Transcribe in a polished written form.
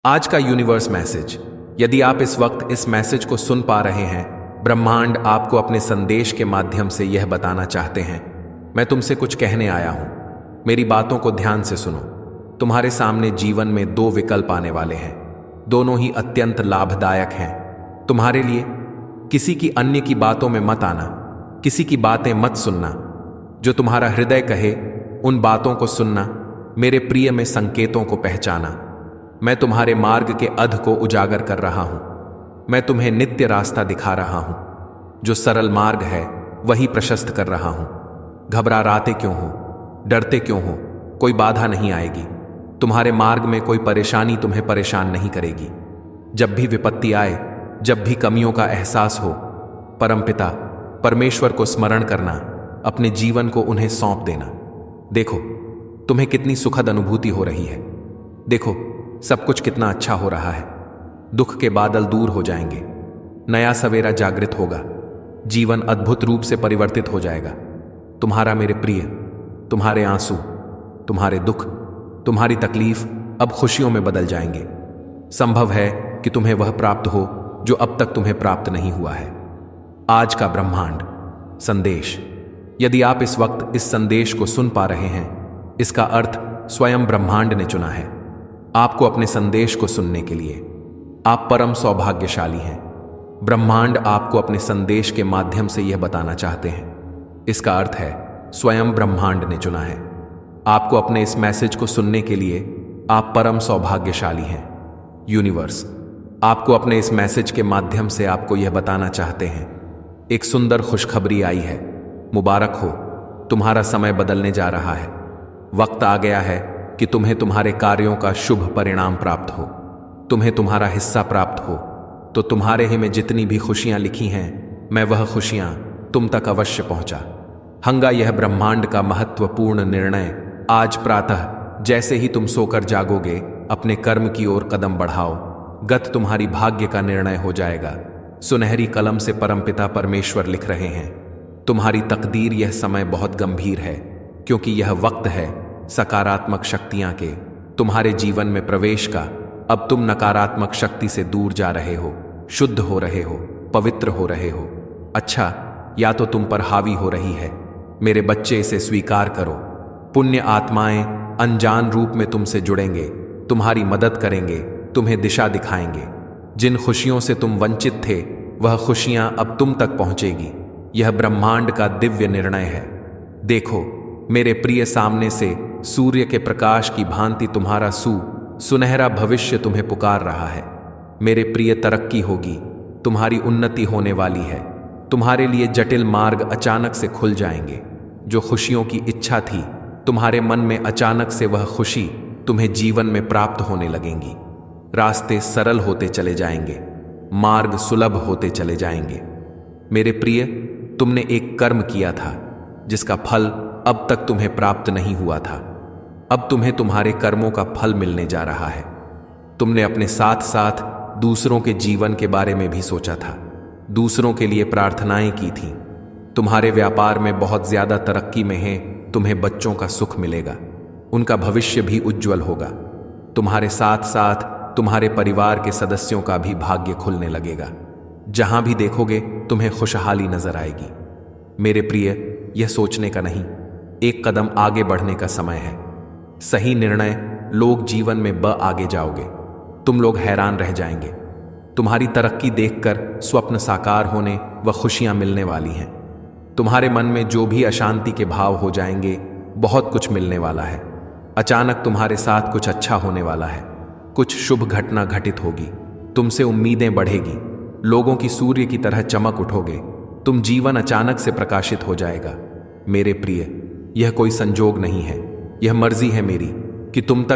आज का universe message. यदि आप इस वक्त इस मैसेज को सुन पा रहे हैं, ब्रह्मांड आपको अपने संदेश के माध्यम से यह बताना चाहते हैं, मैं तुमसे कुछ कहने आया हूं। मेरी बातों को ध्यान से सुनो। तुम्हारे सामने जीवन में दो विकल्प आने वाले हैं, दोनों ही अत्यंत लाभदायक हैं तुम्हारे लिए। किसी की अन्य की बातों में मत आना, किसी की बातें मत सुनना। जो तुम्हारा हृदय कहे उन बातों को सुनना। मेरे प्रिय में संकेतों को पहचाना। मैं तुम्हारे मार्ग के अध को उजागर कर रहा हूं। मैं तुम्हें नित्य रास्ता दिखा रहा हूं। जो सरल मार्ग है वही प्रशस्त कर रहा हूं। घबराते क्यों हो, डरते क्यों हो? कोई बाधा नहीं आएगी। तुम्हारे मार्ग में कोई परेशानी तुम्हें परेशान नहीं करेगी। जब भी विपत्ति आए, जब भी कमियों का एहसास हो, परमपिता परमेश्वर को स्मरण करना, अपने जीवन को उन्हें सौंप देना। देखो तुम्हें कितनी सुखद अनुभूति हो रही है। देखो सब कुछ कितना अच्छा हो रहा है। दुख के बादल दूर हो जाएंगे, नया सवेरा जागृत होगा, जीवन अद्भुत रूप से परिवर्तित हो जाएगा। तुम्हारा मेरे प्रिय, तुम्हारे आंसू, तुम्हारे दुख, तुम्हारी तकलीफ अब खुशियों में बदल जाएंगे। संभव है कि तुम्हें वह प्राप्त हो जो अब तक तुम्हें प्राप्त नहीं हुआ है। आज का ब्रह्मांड संदेश। यदि आप इस वक्त इस संदेश को सुन पा रहे हैं, इसका अर्थ स्वयं ब्रह्मांड ने चुना है आपको अपने संदेश को सुनने के लिए। आप परम सौभाग्यशाली हैं। ब्रह्मांड आपको अपने संदेश के माध्यम से यह बताना चाहते हैं। इसका अर्थ है स्वयं ब्रह्मांड ने चुना है आपको अपने इस मैसेज को सुनने के लिए। आप परम सौभाग्यशाली हैं। यूनिवर्स आपको अपने इस मैसेज के माध्यम से आपको यह बताना चाहते हैं, एक सुंदर खुशखबरी आई है। मुबारक हो, तुम्हारा समय बदलने जा रहा है। वक्त आ गया है कि तुम्हें तुम्हारे कार्यों का शुभ परिणाम प्राप्त हो, तुम्हें तुम्हारा हिस्सा प्राप्त हो। तो तुम्हारे ही में जितनी भी खुशियां लिखी हैं, मैं वह खुशियां तुम तक अवश्य पहुंचा हंगा। यह ब्रह्मांड का महत्वपूर्ण निर्णय आज प्रातः जैसे ही तुम सोकर जागोगे, अपने कर्म की ओर कदम बढ़ाओ। गत तुम्हारी भाग्य का निर्णय हो जाएगा। सुनहरी कलम से परमपिता परमेश्वर लिख रहे हैं, तुम्हारी तकदीर। यह समय बहुत गंभीर है, क्योंकि यह वक्त है सकारात्मक शक्तियां के तुम्हारे जीवन में प्रवेश का। अब तुम नकारात्मक शक्ति से दूर जा रहे हो, शुद्ध हो रहे हो, पवित्र हो रहे हो। अच्छा, या तो तुम पर हावी हो रही है। मेरे बच्चे, इसे स्वीकार करो। पुण्य आत्माएं अनजान रूप में तुमसे जुड़ेंगे, तुम्हारी मदद करेंगे, तुम्हें दिशा दिखाएंगे। जिन खुशियों से तुम वंचित थे, वह खुशियां अब तुम तक पहुंचेगी। यह ब्रह्मांड का दिव्य निर्णय है। देखो मेरे प्रिय, सामने से सूर्य के प्रकाश की भांति तुम्हारा सुनहरा भविष्य तुम्हें पुकार रहा है। मेरे प्रिय, तरक्की होगी, तुम्हारी उन्नति होने वाली है। तुम्हारे लिए जटिल मार्ग अचानक से खुल जाएंगे। जो खुशियों की इच्छा थी तुम्हारे मन में, अचानक से वह खुशी तुम्हें जीवन में प्राप्त होने लगेंगी। रास्ते सरल होते चले जाएंगे, मार्ग सुलभ होते चले जाएंगे। मेरे प्रिय, तुमने एक कर्म किया था जिसका फल अब तक तुम्हें प्राप्त नहीं हुआ था। अब तुम्हें तुम्हारे कर्मों का फल मिलने जा रहा है। तुमने अपने साथ साथ दूसरों के जीवन के बारे में भी सोचा था, दूसरों के लिए प्रार्थनाएं की थी। तुम्हारे व्यापार में बहुत ज्यादा तरक्की में है। तुम्हें बच्चों का सुख मिलेगा, उनका भविष्य भी उज्जवल होगा। तुम्हारे साथ साथ तुम्हारे परिवार के सदस्यों का भी भाग्य खुलने लगेगा। जहां भी देखोगे तुम्हें खुशहाली नजर आएगी। मेरे प्रिय, यह सोचने का नहीं, एक कदम आगे बढ़ने का समय है। सही निर्णय लोग जीवन में आगे जाओगे। तुम लोग हैरान रह जाएंगे। तुम्हारी तरक्की देखकर स्वप्न साकार होने व खुशियां मिलने वाली हैं। तुम्हारे मन में जो भी अशांति के भाव हो जाएंगे, बहुत कुछ मिलने वाला है। अचानक तुम्हारे साथ कुछ अच्छा होने वाला है। कुछ शुभ घटना घटित होगी। तुमसे उम्मीदें बढ़ेगी। लोगों की सूर्य की तरह चमक उठोगे। तुम जीवन अचानक से प्रकाशित हो जाएगा। मेरे प्रिय, यह कोई संजोग नहीं है, यह मर्जी है मेरी कि तुम तक